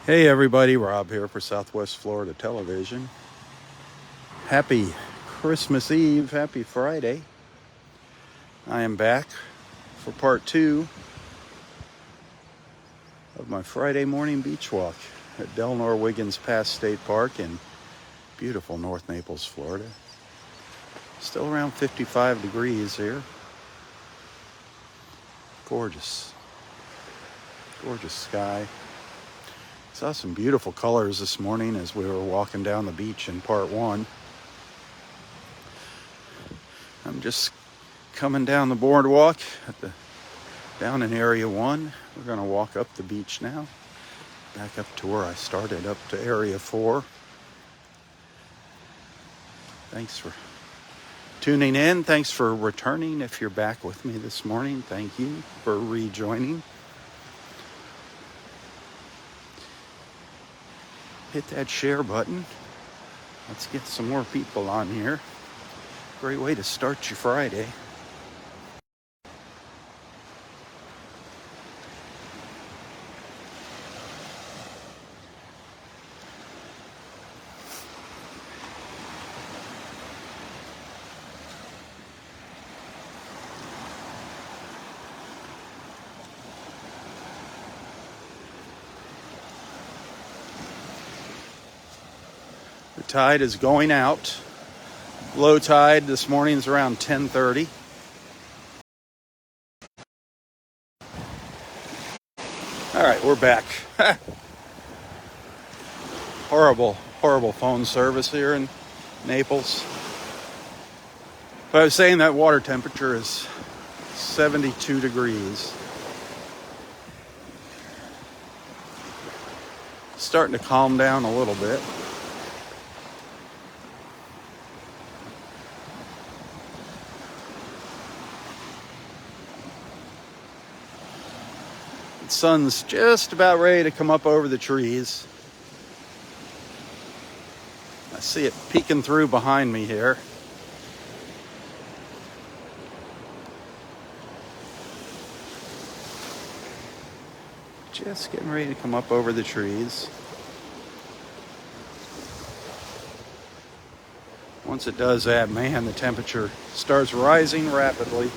Hey everybody, Rob here for Southwest Florida Television. Happy Christmas Eve, happy Friday. I am back for part 2 of my Friday morning beach walk at Delnor-Wiggins Pass State Park in beautiful North Naples, Florida. Still around 55 degrees here. Gorgeous sky. Saw some beautiful colors this morning as we were walking down the beach in part 1. I'm just coming down the boardwalk down in area 1. We're going to walk up the beach now, back up to where I started, up to area 4. Thanks for tuning in. Thanks for returning. If you're back with me this morning, thank you for rejoining. Hit that share button. Let's get some more people on here. Great way to start your Friday. The tide is going out. Low tide this morning is around 10:30. All right, we're back. Horrible phone service here in Naples. But I was saying that water temperature is 72 degrees. Starting to calm down a little bit. The sun's just about ready to come up over the trees. I see it peeking through behind me here. Just getting ready to come up over the trees. Once it does that, man, the temperature starts rising rapidly.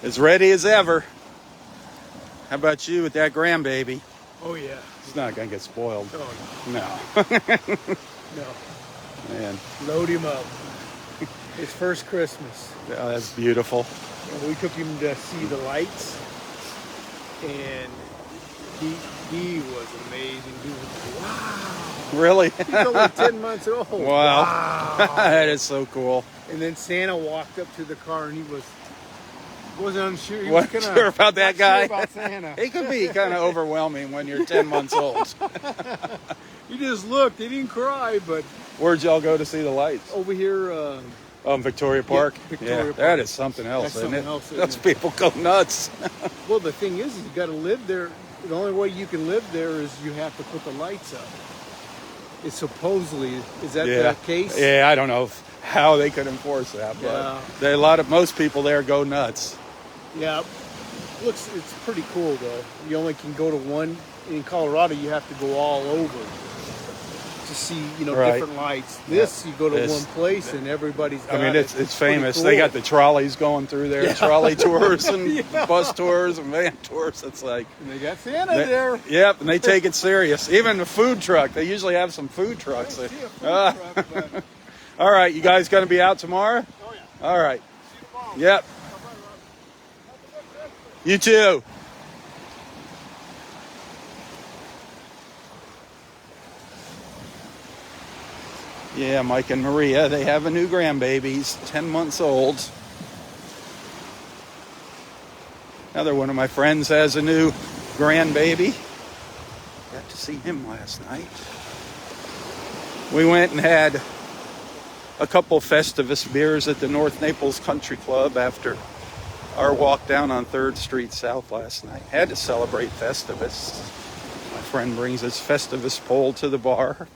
As ready as ever. How about you with that grandbaby? Oh, yeah. He's not going to get spoiled. Oh, No. no. Man. Load him up. His first Christmas. Oh, that's beautiful. And we took him to see the lights. And he was amazing. He was, wow. Really? He's only 10 months old. Wow. That is so cool. And then Santa walked up to the car and he wasn't unsure. He Wasn't sure about that guy? Sure about Santa. It can be kind of overwhelming when you're 10 months old. He just looked. He didn't cry, but... Where'd y'all go to see the lights? Over here... Victoria Park? Yeah, Victoria Park. That is something else, That's isn't something it? else, isn't Those it? people go nuts. Well, the thing is you got to live there. The only way you can live there is you have to put the lights up. It's supposedly... Is that the case? Yeah, I don't know how they could enforce that, but most people there go nuts. Yeah, it's pretty cool though. You only can go to one. In Colorado, you have to go all over to see, Right. different lights. You go to one place and everybody's got it's famous. Cool. They got the trolleys going through there, trolley tours and Yeah. bus tours and van tours. It's like... And they got Santa there. Yep, and they take it serious. Even the food truck. They usually have some food trucks. I don't see a food truck, but... All right, you guys going to be out tomorrow? Oh, yeah. All right. See you tomorrow. Yep. You too. Yeah, Mike and Maria, they have a new grandbaby. He's 10 months old. Another one of my friends has a new grandbaby. Got to see him last night. We went and had a couple Festivus beers at the North Naples Country Club after our walk down on 3rd Street South last night. Had to celebrate Festivus. My friend brings his Festivus pole to the bar.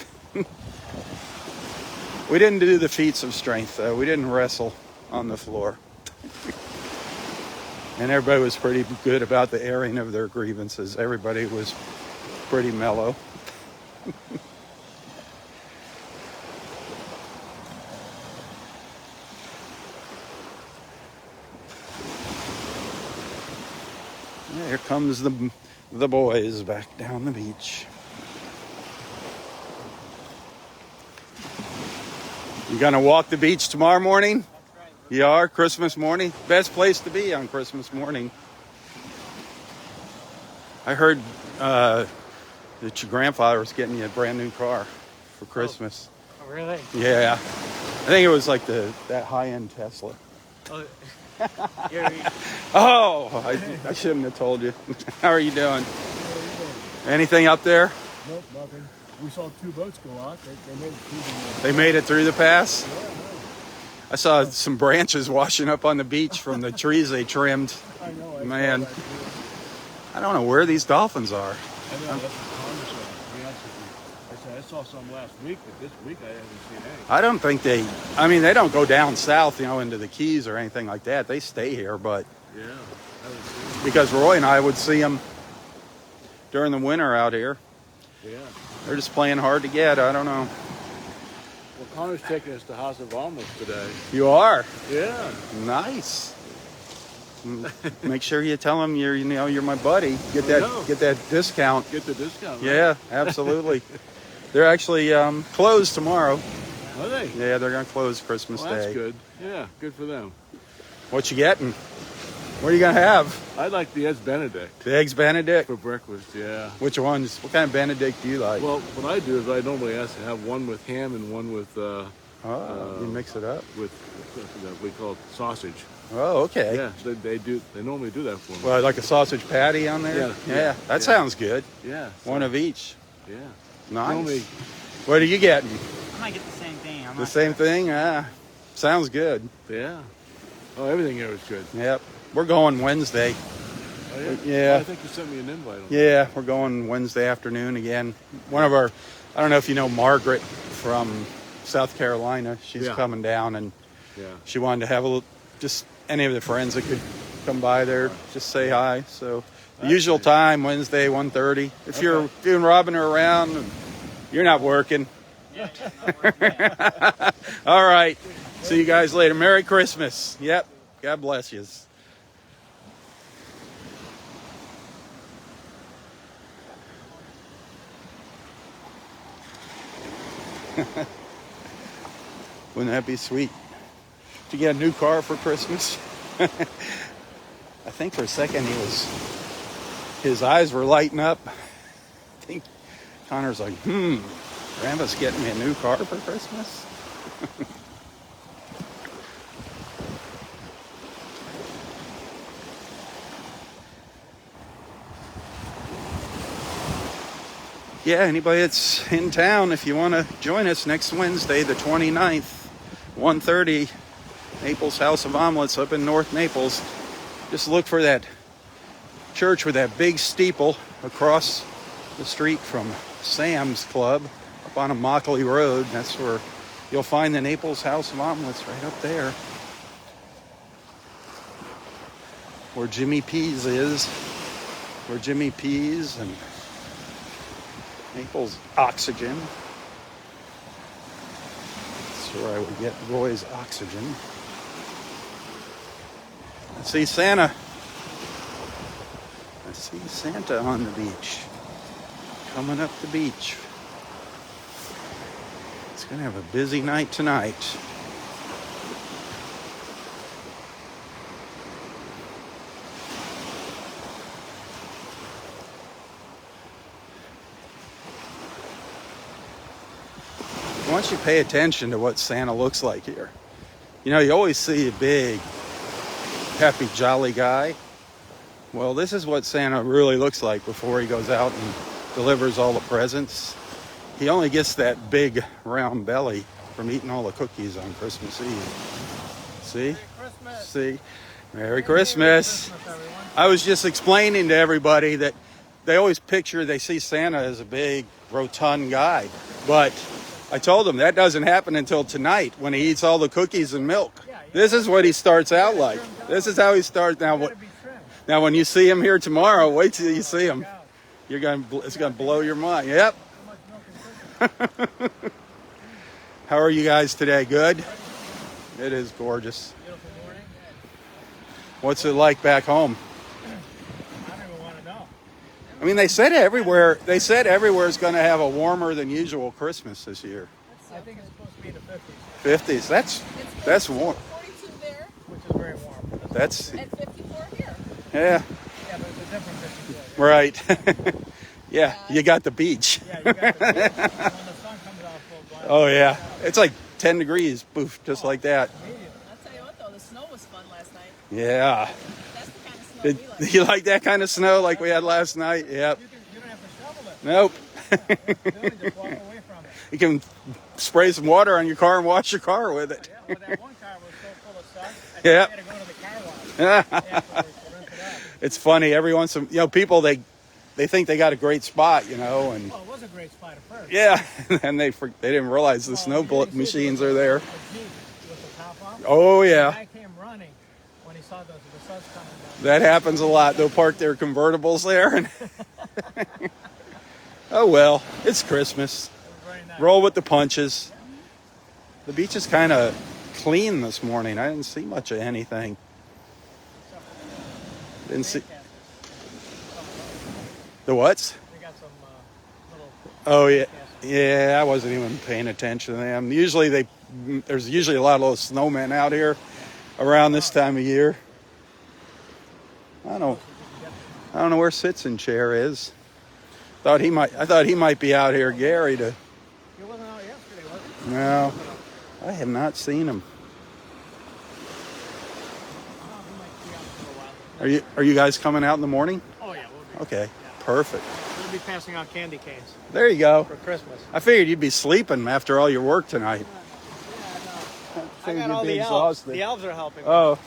We didn't do the feats of strength, though. We didn't wrestle on the floor. And everybody was pretty good about the airing of their grievances. Everybody was pretty mellow. Here comes the boys back down the beach. You gonna walk the beach tomorrow morning? That's right. You are? Christmas morning? Best place to be on Christmas morning. I heard that your grandfather was getting you a brand new car for Christmas. Oh, really? Yeah. I think it was like that high-end Tesla. Oh, Oh, I shouldn't have told you. How are you doing? Anything up there? Nope, nothing. We saw 2 boats go out. They made it through They made it through the pass? the... Yeah, I saw some branches washing up on the beach from the trees they trimmed. I know. I Man. saw that too. I don't know where these dolphins are. I know, that's what Connor said. To be honest with you. I said, I saw some last week, but this week I haven't seen any. I don't think they don't go down south, into the Keys or anything like that. They stay here, but Yeah, I haven't seen because Roy and I would see them during the winter out here. any. Yeah. They're just playing hard to get. I don't know. Well, Connor's taking us to House of Almas today. You are? Yeah. Nice. Make sure you tell them you're my buddy. Get that discount. Get the discount, right? Yeah, absolutely. They're actually closed tomorrow. Are they? Yeah, they're gonna close Christmas Well, that's Day. good. Yeah, good for them. What you getting? What are you gonna have? I like the Eggs Benedict The eggs Benedict. for breakfast, yeah. Which ones? What kind of Benedict do you like? Well, what I do is I normally ask to have one with ham and one with you mix it up. with we call it sausage. Oh, okay. Yeah, they normally do that for me. Well, like a sausage patty on there. Yeah, That yeah. sounds good. Yeah. One of each. Yeah. Nice. Normally, What are you getting? I might get the same thing. I'm The not same sure. thing? Sounds good. yeah. Oh, everything here is good. Yep. We're going Wednesday. Oh, yeah? Yeah. Oh, I think you sent me an invite on that. Yeah, we're going Wednesday afternoon again. One of our, I don't know if you know Margaret from South Carolina. She's Yeah. coming down, and Yeah. she wanted to have just any of the friends that could come by there, just say hi. So the That's usual nice. time, Wednesday, 1:30. If you're doing Robbing her around, and you're not working. All right. See you guys later. Merry Christmas. Yep. God bless you. Wouldn't that be sweet to get a new car for Christmas? I think for a second his eyes were lighting up. I think Connor's like, Grandpa's getting me a new car for Christmas? Yeah, anybody that's in town, if you want to join us next Wednesday, the 29th, 1:30, Naples House of Omelets up in North Naples. Just look for that church with that big steeple across the street from Sam's Club up on Immokalee Road. That's where you'll find the Naples House of Omelets, right up there. Where Jimmy P's is. Where Jimmy P's and Naples Oxygen. That's where I would get Roy's Oxygen. I see Santa. I see Santa on the beach. Coming up the beach. It's going to have a busy night tonight. Once you pay attention to what Santa looks like here, you always see a big, happy, jolly guy. Well, this is what Santa really looks like before he goes out and delivers all the presents. He only gets that big round belly from eating all the cookies on Christmas Eve. See? Merry Christmas. See? Merry Christmas. I was just explaining to everybody that they always picture, they see Santa as a big, rotund guy. But I told them that doesn't happen until tonight when he eats all the cookies and milk. This is what he starts out like. This is how he starts. Now when you see him here tomorrow, wait till you see him. It's going to blow your mind. Yep. How are you guys today? Good? It is gorgeous. Beautiful morning. What's it like back home? I don't even want to know. I mean, they said everywhere is going to have a warmer than usual Christmas this year. I think it's supposed to be in the 50s. 50s. That's warm. 42 there Which is very warm. That's and 54 here. yeah. Yeah, but it's a different 54. Right. Yeah, you got the beach. Yeah, you got the when the sun comes out full blast. Oh yeah. It's like 10 degrees, poof, just like that. I'll tell you what though, the snow was fun last night. Yeah. That's the kind of snow Did we like. you like that kind of snow like we had last night? Yep. You don't have to shovel it. Nope. Really just walk away from it. You can spray some water on your car and wash your car with it. Yeah, well, that one car was so full of sun. I Yeah. had to go to the car wash afterwards to rinse it out. It's funny. Every once in people they think they got a great spot, and Well, it was a great spot at first. yeah, and they didn't realize the snow machines are there. A Jeep with the top off. Oh The yeah, guy came running when he saw the sun's coming down. that happens a lot. They'll park their convertibles there, and oh well, it's Christmas. It was very nice. Roll with the punches. The beach is kind of clean this morning. I didn't see much of anything. Didn't see the what's? We got some little. Oh yeah, yeah. I wasn't even paying attention to them. There's usually a lot of those snowmen out here around this time of year. I don't know where Sitson Chair is. I thought he might be out here, Gary. He wasn't out yesterday, was he? No, I have not seen him. Oh, he might be out for a while. Are you guys coming out in the morning? Oh yeah, we'll be. Okay, Yeah. perfect. We'll be passing out candy canes There you go. for Christmas. I figured you'd be sleeping after all your work tonight. I got you'd all be the elves. exhausted. The elves are helping. Oh,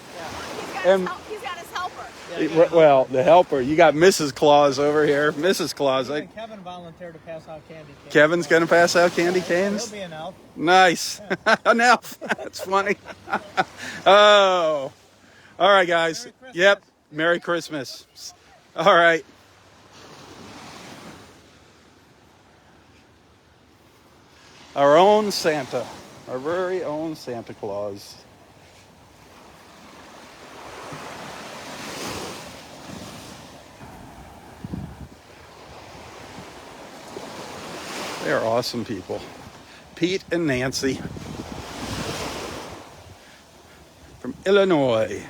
He's got his helper. well, the helper. You got Mrs. Claus over here. Mrs. Claus. Even Kevin volunteered to pass out candy canes. Kevin's going to pass out candy He'll canes? be an elf. Nice. An elf. That's funny. Oh. All right, guys. Merry Christmas. Yep. Merry Christmas. All right. Our own Santa. Our very own Santa Claus. They are awesome people. Pete and Nancy from Illinois.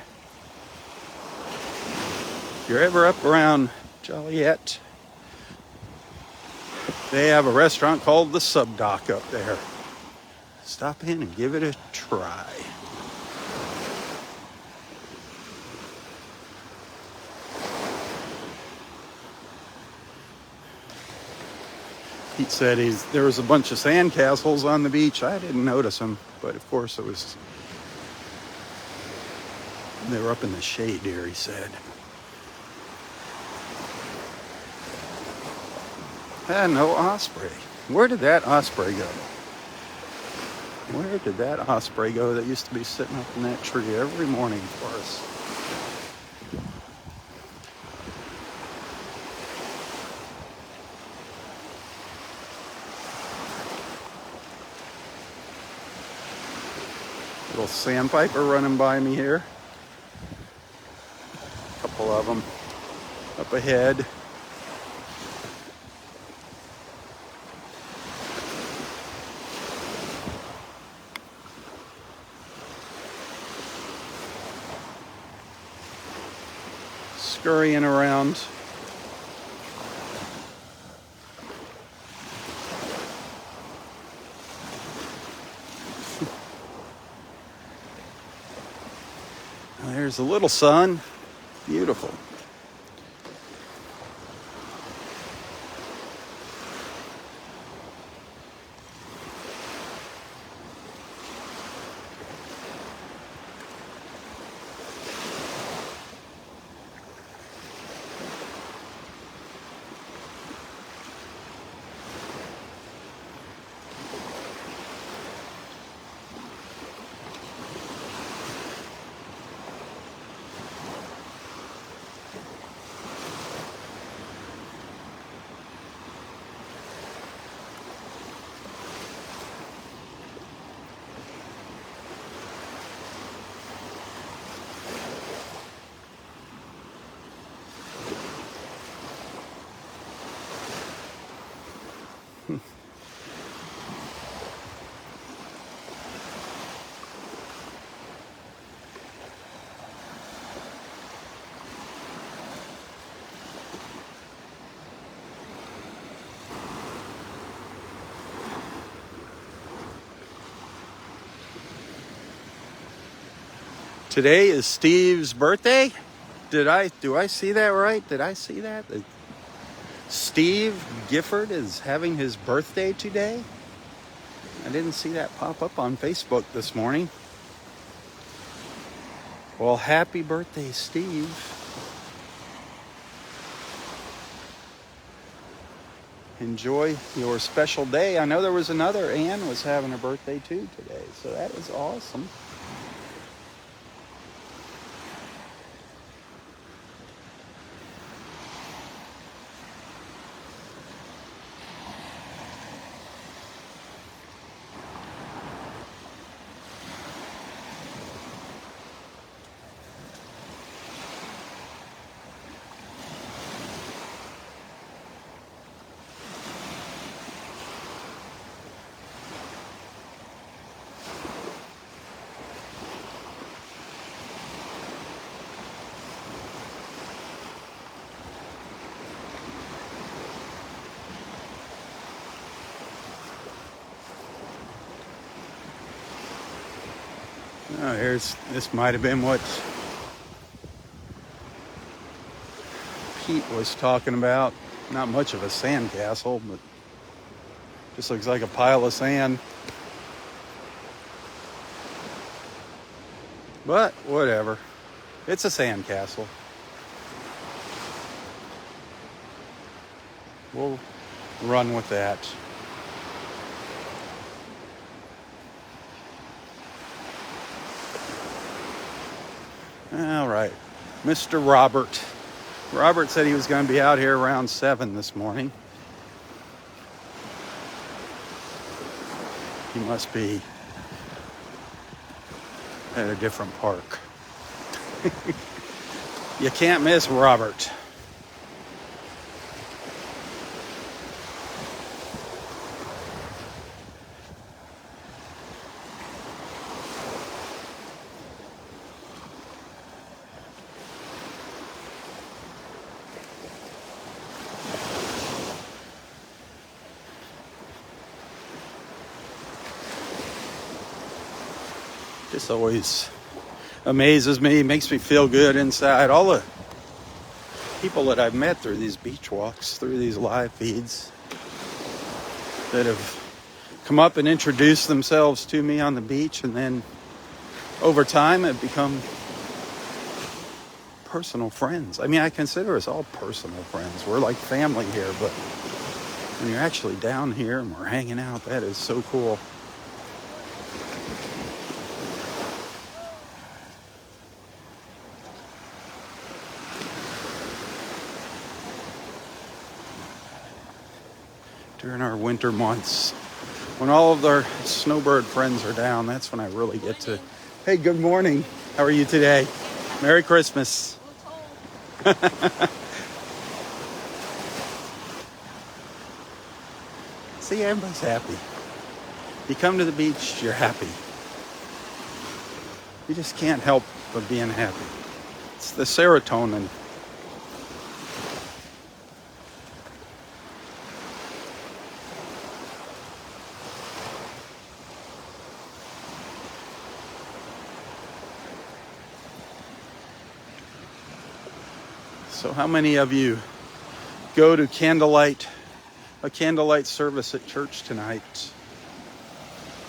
If you're ever up around Joliet, they have a restaurant called the Sub Dock up there. Stop in and give it a try. Pete said there was a bunch of sandcastles on the beach. I didn't notice them, but of course they were up in the shade here, he said. No osprey. Where did that osprey go? Where did that osprey go that used to be sitting up in that tree every morning for us? Little sandpiper running by me here. A couple of them up ahead. Scurrying around. There's a little sun. Beautiful. Today is Steve's birthday. Do I see that right? Did I see that? Steve Gifford is having his birthday today. I didn't see that pop up on Facebook this morning. Well, happy birthday, Steve. Enjoy your special day. I know there was another Ann was having a birthday too today, so that is awesome. Oh, this might have been what Pete was talking about. Not much of a sand castle, but just looks like a pile of sand. But whatever. It's a sand castle. We'll run with that. All right, Mr. Robert. Robert said he was going to be out here around 7 this morning. He must be at a different park. You can't miss Robert. This always amazes me, makes me feel good inside. All the people that I've met through these beach walks, through these live feeds, that have come up and introduced themselves to me on the beach, and then over time have become personal friends. I mean, I consider us all personal friends. We're like family here, but when you're actually down here and we're hanging out, that is so cool. During our winter months, when all of our snowbird friends are down, that's when I really get to. Hey, good morning. How are you today? Merry Christmas. See, everybody's happy. You come to the beach, you're happy. You just can't help but being happy. It's the serotonin. So how many of you go to a candlelight service at church tonight?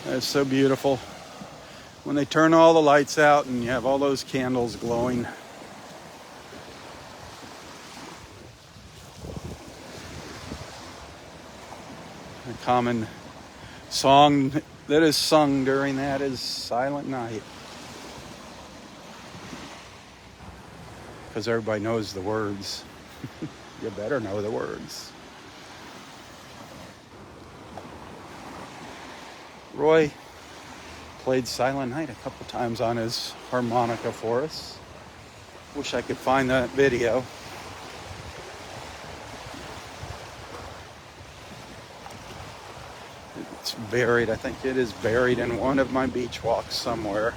That's so beautiful. When they turn all the lights out and you have all those candles glowing. A common song that is sung during that is Silent Night. Because everybody knows the words. You better know the words. Roy played Silent Night a couple times on his harmonica for us. Wish I could find that video. It's buried, I think it is buried in one of my beach walks somewhere.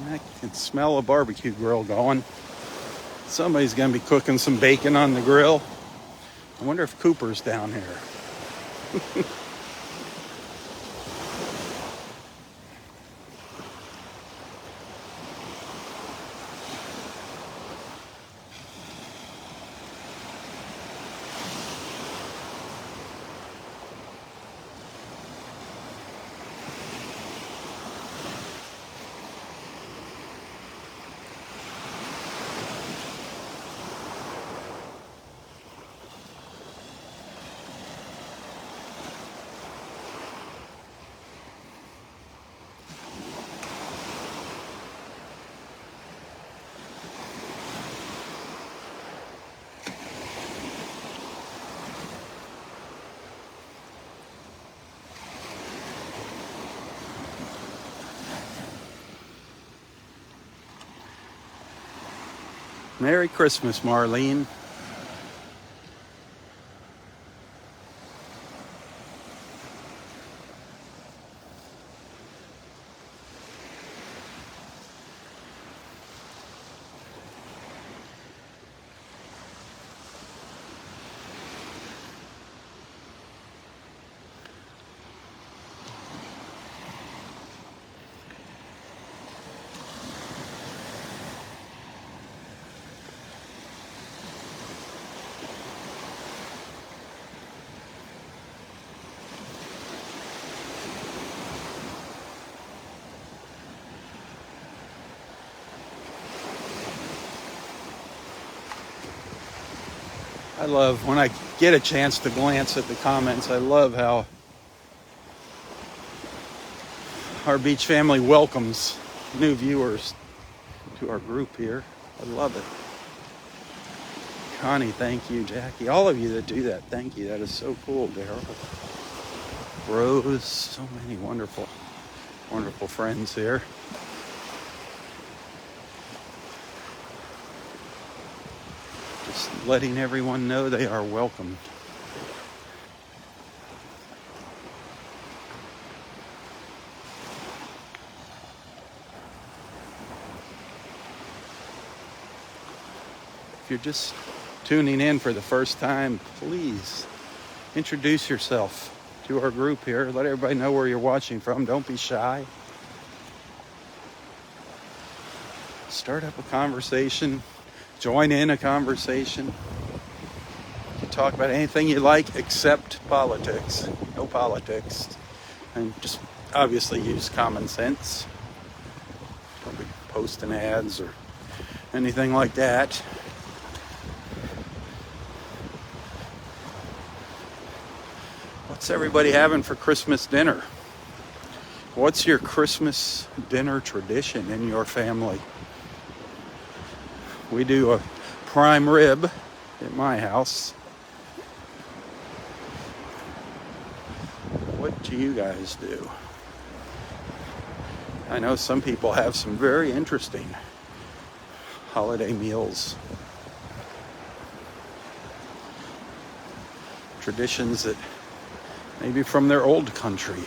I can smell a barbecue grill going. Somebody's going to be cooking some bacon on the grill. I wonder if Cooper's down here. Merry Christmas, Marlene. I love when I get a chance to glance at the comments. I love how our beach family welcomes new viewers to our group here. I love it. Connie, thank you. Jackie, all of you that do that, thank you. That is so cool, Daryl. Rose, so many wonderful, wonderful friends here. Just letting everyone know they are welcome. If you're just tuning in for the first time, please introduce yourself to our group here. Let everybody know where you're watching from. Don't be shy. Start up a conversation. Join in a conversation. You can talk about anything you like except politics. No politics. And just obviously use common sense. Don't be posting ads or anything like that. What's everybody having for Christmas dinner? What's your Christmas dinner tradition in your family? We do a prime rib at my house. What do you guys do? I know some people have some very interesting holiday meals. Traditions that maybe from their old country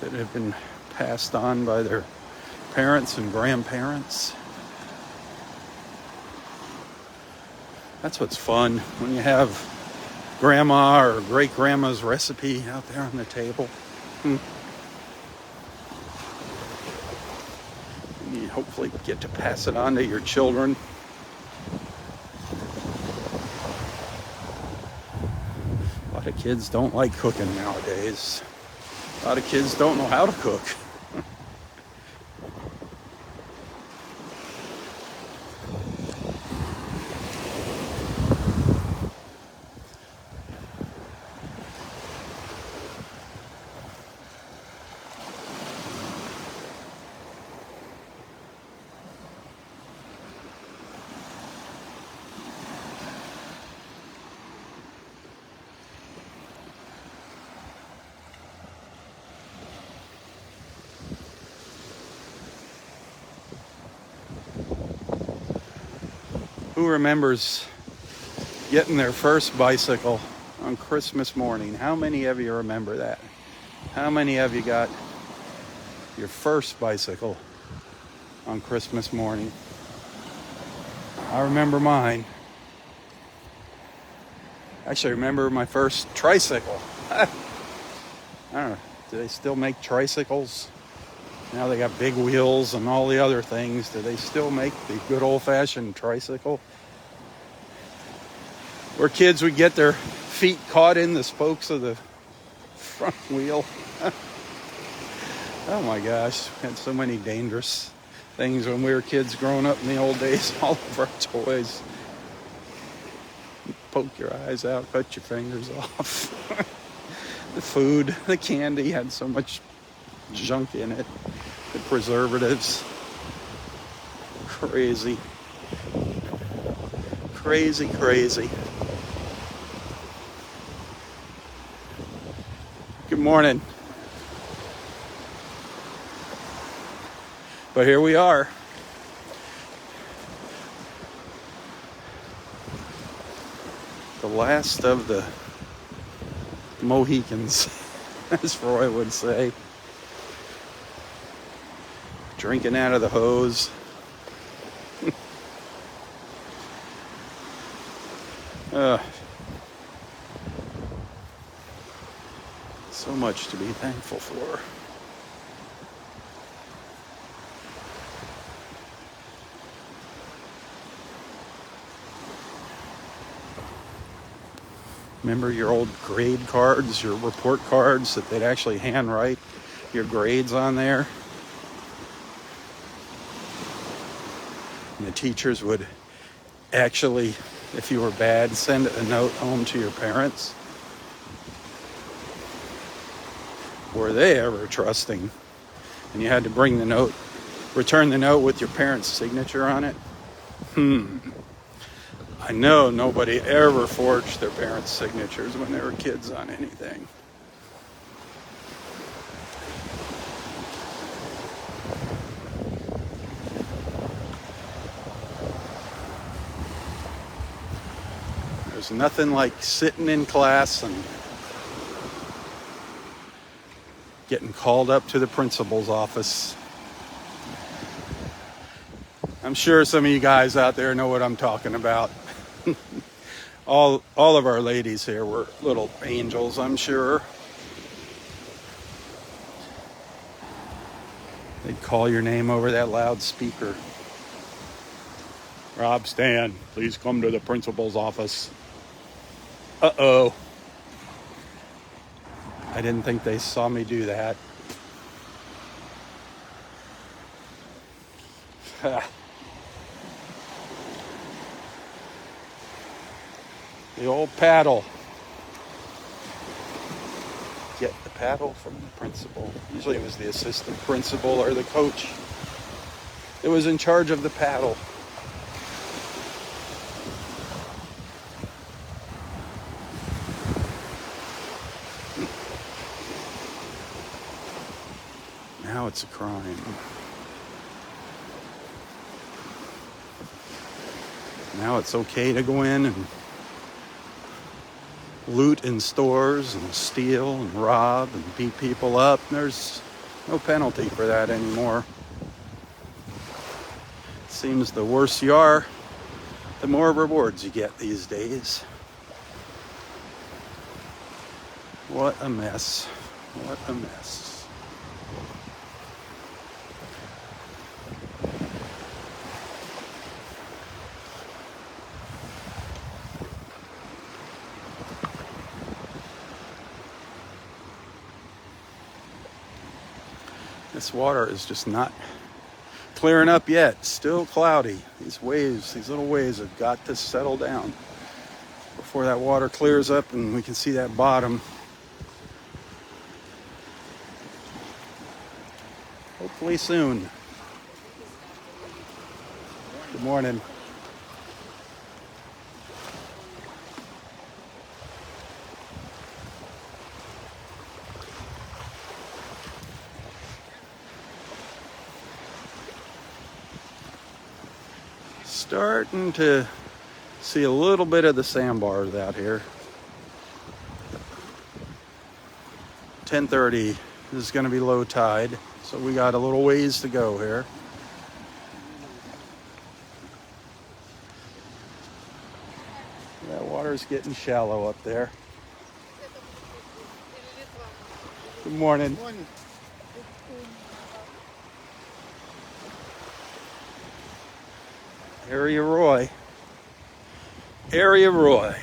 that have been passed on by their parents and grandparents. That's what's fun when you have grandma or great grandma's recipe out there on the table. And you hopefully get to pass it on to your children. A lot of kids don't like cooking nowadays. A lot of kids don't know how to cook. Who remembers getting their first bicycle on Christmas morning? How many of you remember that? How many of you got your first bicycle on Christmas morning. I remember mine. Actually, I remember my first tricycle. I don't know. Do they still make tricycles? Now they got big wheels and all the other things. Do they still make the good old-fashioned tricycle? Where kids would get their feet caught in the spokes of the front wheel. Oh my gosh, we had so many dangerous things when we were kids growing up in the old days. All of our toys. Poke your eyes out, cut your fingers off. The food, the candy had so much junk in it. The preservatives. Crazy. Crazy, crazy. Good morning. But here we are. The last of the Mohicans, as Roy would say. Drinking out of the hose. So much to be thankful for. Remember your old grade cards, your report cards that they'd actually handwrite your grades on there? And the teachers would actually, if you were bad, send a note home to your parents. Were they ever trusting? And you had to bring the note, return the note with your parents' signature on it? I know nobody ever forged their parents' signatures when they were kids on anything. There's nothing like sitting in class and getting called up to the principal's office. I'm sure some of you guys out there know what I'm talking about. all of our ladies here were little angels, I'm sure. They'd call your name over that loudspeaker. Rob, Stan, please come to the principal's office. Uh-oh. I didn't think they saw me do that. The old paddle. Get the paddle from the principal. Usually it was the assistant principal or the coach that was in charge of the paddle. Now it's a crime. Now it's okay to go in and loot in stores and steal and rob and beat people up. There's no penalty for that anymore. It seems the worse you are, the more rewards you get these days. What a mess. What a mess. This water is just not clearing up yet. Still cloudy. These waves, these little waves have got to settle down before that water clears up and we can see that bottom. Hopefully soon. Good morning. Starting to see a little bit of the sandbars out here. 10:30 is going to be low tide. So we got a little ways to go here. That water's getting shallow up there. Good morning. Area Roy. Area Roy.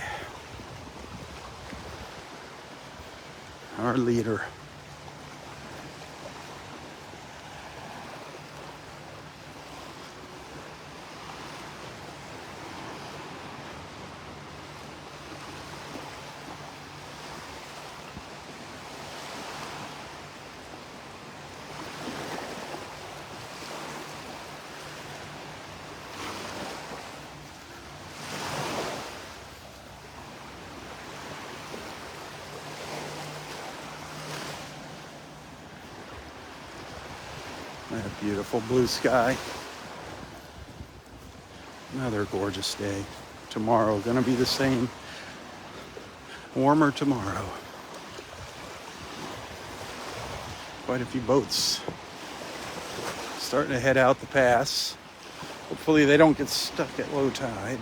Our leader. That beautiful blue sky. Another gorgeous day. Tomorrow gonna be the same. Warmer tomorrow. Quite a few boats starting to head out the pass. Hopefully they don't get stuck at low tide.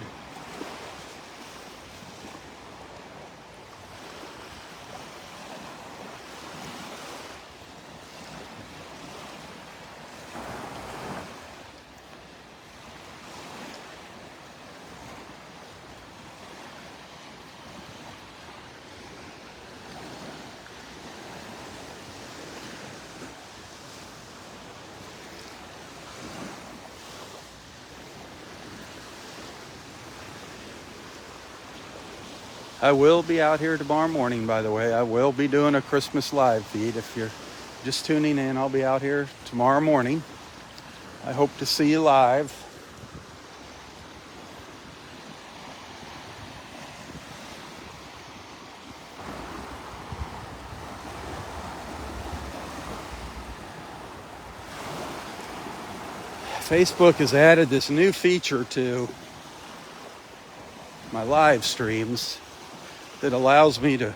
I will be out here tomorrow morning, by the way. I will be doing a Christmas live feed. If you're just tuning in, I'll be out here tomorrow morning. I hope to see you live. Facebook has added this new feature to my live streams that allows me to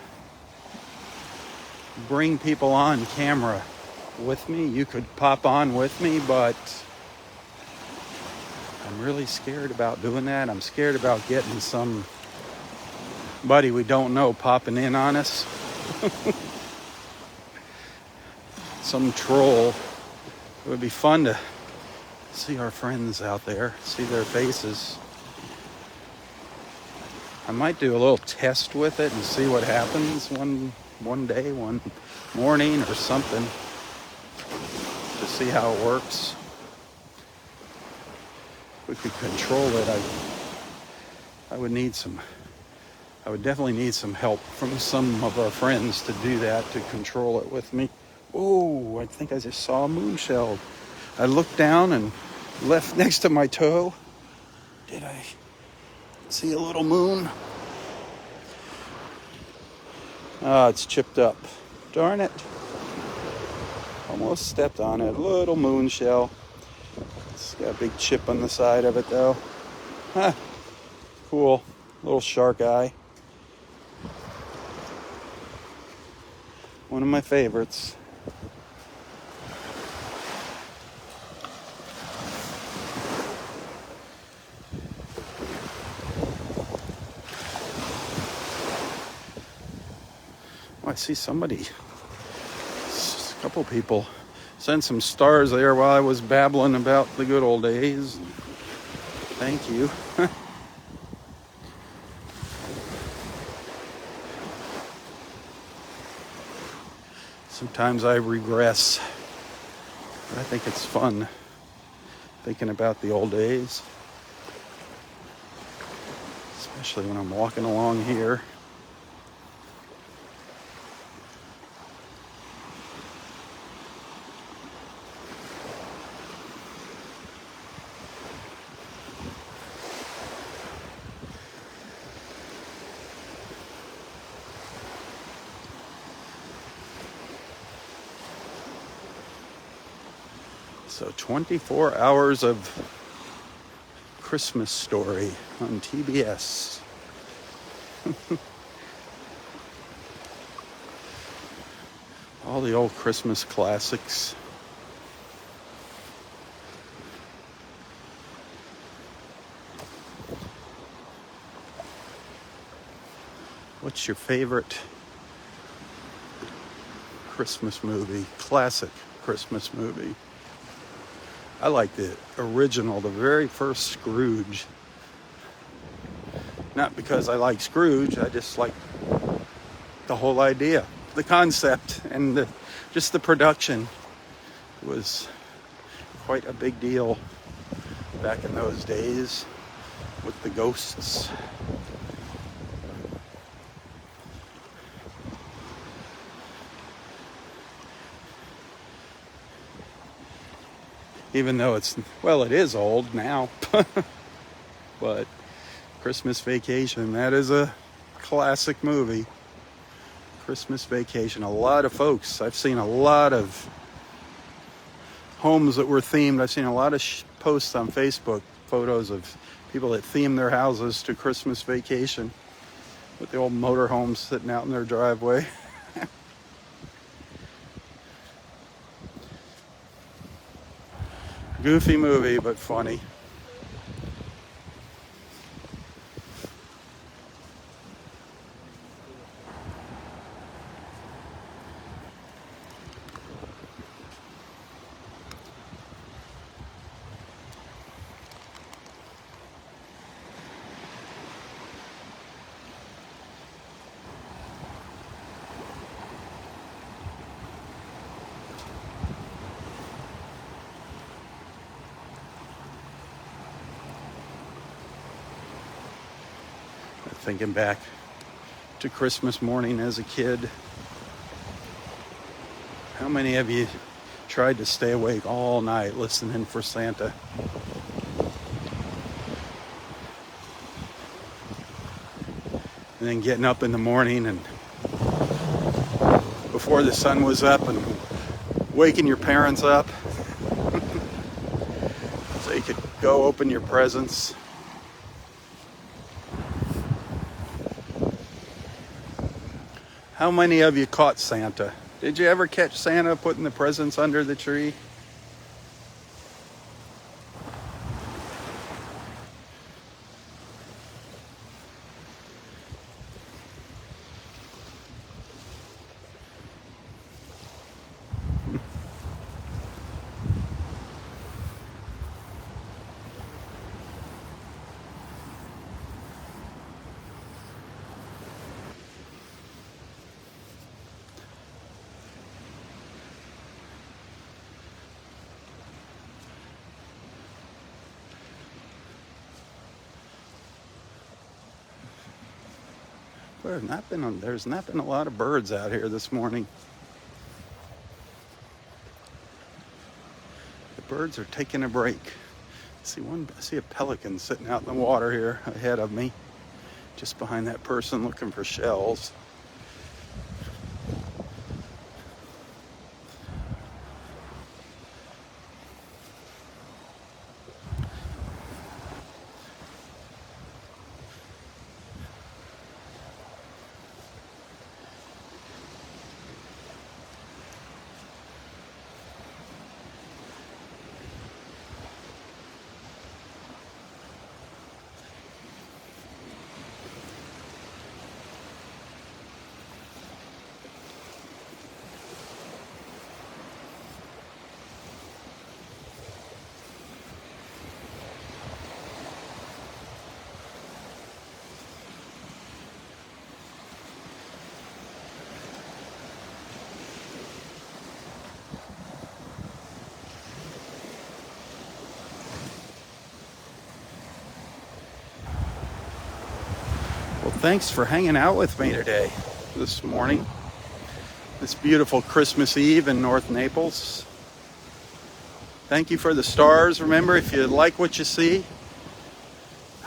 bring people on camera with me. You could pop on with me, but I'm really scared about doing that. I'm scared about getting somebody we don't know popping in on us. Some troll. It would be fun to see our friends out there, see their faces. I might do a little test with it and see what happens one day, one morning or something, to see how it works. If we could control it, I would definitely need some help from some of our friends to do that, to control it with me. Oh, I think I just saw a moon shell. I looked down and left next to my toe. Did I see a little moon? Ah, it's chipped up. Darn it. Almost stepped on it. Little moon shell. It's got a big chip on the side of it though. Huh. Cool. Little shark eye. One of my favorites. I see somebody, a couple people sent some stars there while I was babbling about the good old days. Thank you. Sometimes I regress, but I think it's fun thinking about the old days, especially when I'm walking along here. So 24 hours of Christmas Story on TBS. All the old Christmas classics. What's your favorite Christmas movie? Classic Christmas movie. I like the original, the very first Scrooge. Not because I like Scrooge, I just like the whole idea, the concept, and just the production was quite a big deal back in those days with the ghosts. Even though it is old now. But Christmas Vacation, that is a classic movie. Christmas Vacation. A lot of folks, I've seen a lot of homes that were themed. I've seen a lot of posts on Facebook, photos of people that theme their houses to Christmas Vacation with the old motorhomes sitting out in their driveway. Goofy movie, but funny. Thinking back to Christmas morning as a kid. How many of you tried to stay awake all night listening for Santa? And then getting up in the morning and before the sun was up and waking your parents up so you could go open your presents. How many of you caught Santa? Did you ever catch Santa putting the presents under the tree? There's not been a lot of birds out here this morning. The birds are taking a break. I see a pelican sitting out in the water here ahead of me, just behind that person looking for shells. Thanks for hanging out with me today, this morning. This beautiful Christmas Eve in North Naples. Thank you for the stars. Remember, if you like what you see,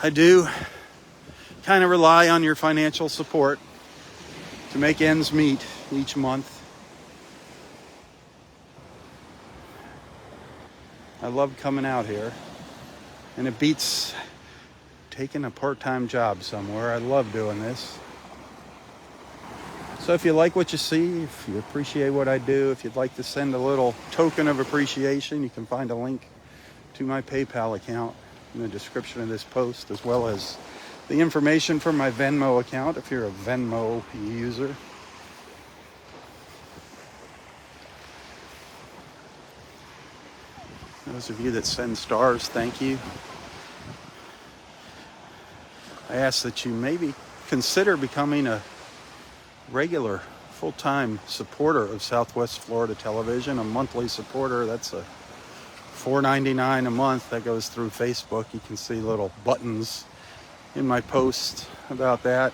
I do kind of rely on your financial support to make ends meet each month. I love coming out here, and it beats taking a part-time job somewhere. I love doing this. So if you like what you see, if you appreciate what I do, if you'd like to send a little token of appreciation, you can find a link to my PayPal account in the description of this post, as well as the information for my Venmo account if you're a Venmo user. Those of you that send stars, thank you. I ask that you maybe consider becoming a regular full-time supporter of Southwest Florida Television, a monthly supporter. That's a $4.99 a month. That goes through Facebook. You can see little buttons in my post about that.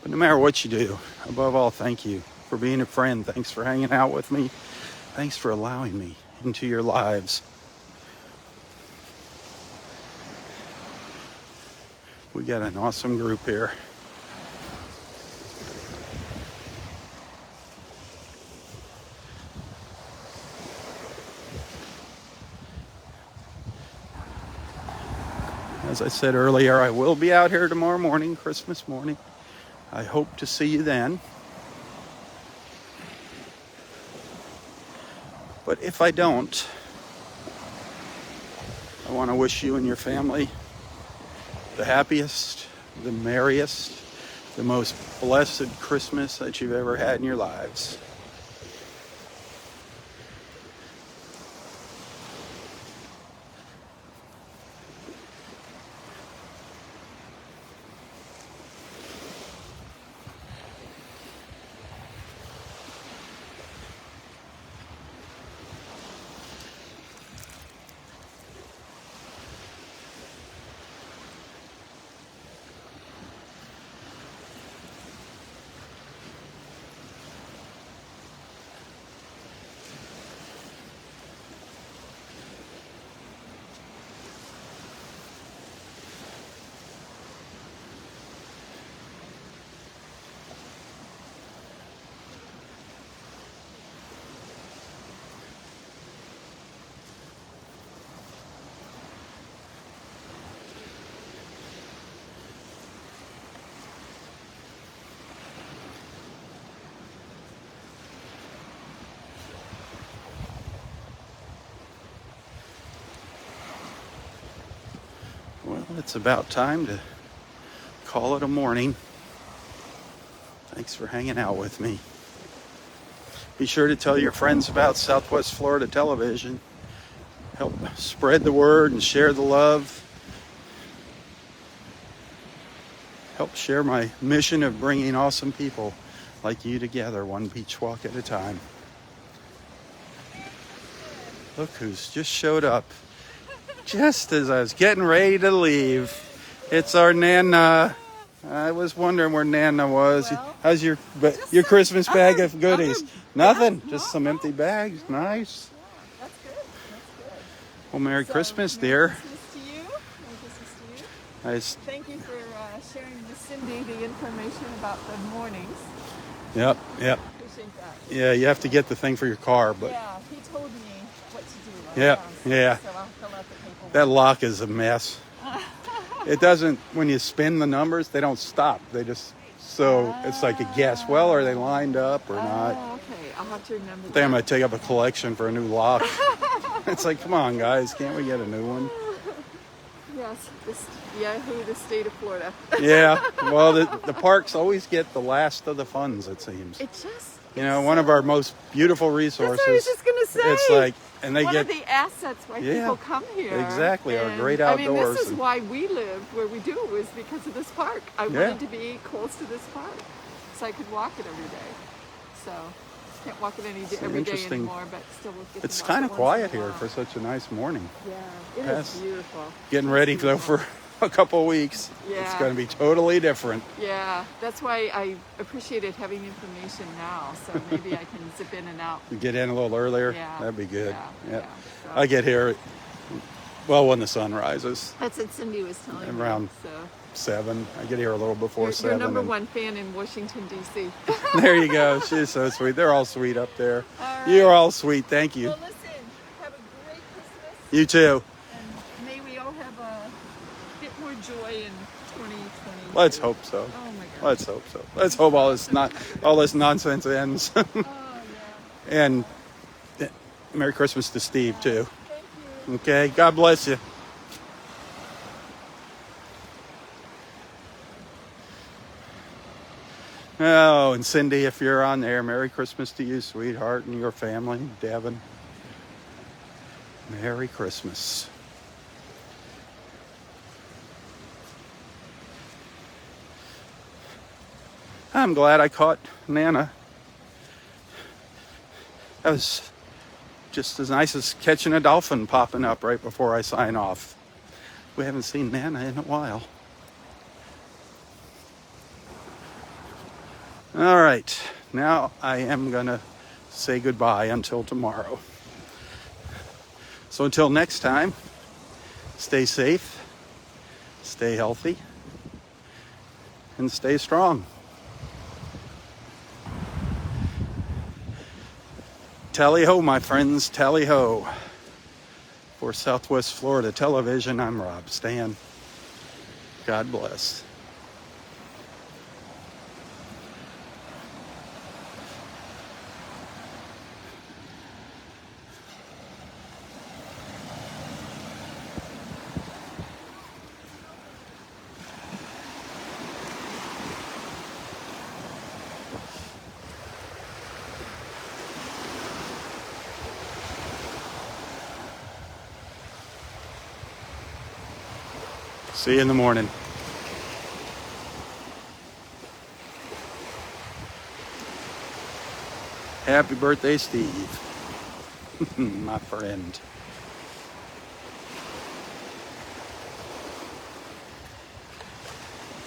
But no matter what you do, above all, thank you for being a friend. Thanks for hanging out with me. Thanks for allowing me into your lives. We got an awesome group here. As I said earlier, I will be out here tomorrow morning, Christmas morning. I hope to see you then. But if I don't, I want to wish you and your family the happiest, the merriest, the most blessed Christmas that you've ever had in your lives. Well, it's about time to call it a morning. Thanks for hanging out with me. Be sure to tell your friends about Southwest Florida Television. Help spread the word and share the love. Help share my mission of bringing awesome people like you together, one beach walk at a time. Look who's just showed up. Just as I was getting ready to leave. It's our Nana. I was wondering where Nana was. Well, How's your Christmas bag of goodies? Nothing. Just some empty bags. Nice. That's good. That's good. Well, Merry So, Christmas, Merry dear. Christmas to you. Merry Christmas to you. Nice. Thank you for sharing with Cindy the information about the mornings. Yep. Appreciate that. Yeah, you have to get the thing for your car, but Yeah, he told me what to do. Yep, So yeah. I'll fill out the paperwork. that lock is a mess. It doesn't, when you spin the numbers, they don't stop. They just, so it's like a guess. Well, are they lined up or not? Oh, okay. I'll have to remember I think I that. might take up a collection for a new lock. It's like, come on, guys, can't we get a new one? Yes, the state of Florida. Yeah, well, the parks always get the last of the funds, it seems. It just, You know, one of our most beautiful resources. that's what I was just gonna say. It's like, and they one get, of the assets why Yeah, people come here. exactly, our And, great I mean, outdoors this is and- why we live where we do, is because of this park. I Yeah. wanted to be close to this park, so I could walk it every day. So can't walk it every day interesting. anymore, but still get to it's walk kind it of once in a quiet here while. for such a nice morning. Yeah, it Yes. is beautiful. Getting ready though for a couple of weeks. It's Yeah. going to be totally different. Yeah, that's why I appreciated having information now, so maybe I can zip in and out. You get in a little earlier. Yeah. That'd be good. Yeah. So I get here, well, when the sun rises, that's what Cindy was telling Around me. So 7. I get here a little before you're 7. number and- one fan in Washington, D.C. There you go. She's so sweet. They're all sweet up there. All right. You're all sweet. Thank you. Well, listen, have a great Christmas, You too. and may we all have a bit more joy in 2020. Let's hope so. Oh my God. Let's hope so. Let's hope all this nonsense ends. Oh yeah. And Merry Christmas to Steve, too. Thank you. Okay, God bless you. Oh, and Cindy, if you're on there, Merry Christmas to you, sweetheart, and your family, Devin. Merry Christmas. I'm glad I caught Nana. That was just as nice as catching a dolphin popping up right before I sign off. We haven't seen Nana in a while. All right, now I am gonna say goodbye until tomorrow. So until next time, stay safe, stay healthy, and stay strong. Tally-ho, my friends, tally-ho. For Southwest Florida Television, I'm Rob Stan. God bless. See you in the morning. Happy birthday, Steve, my friend.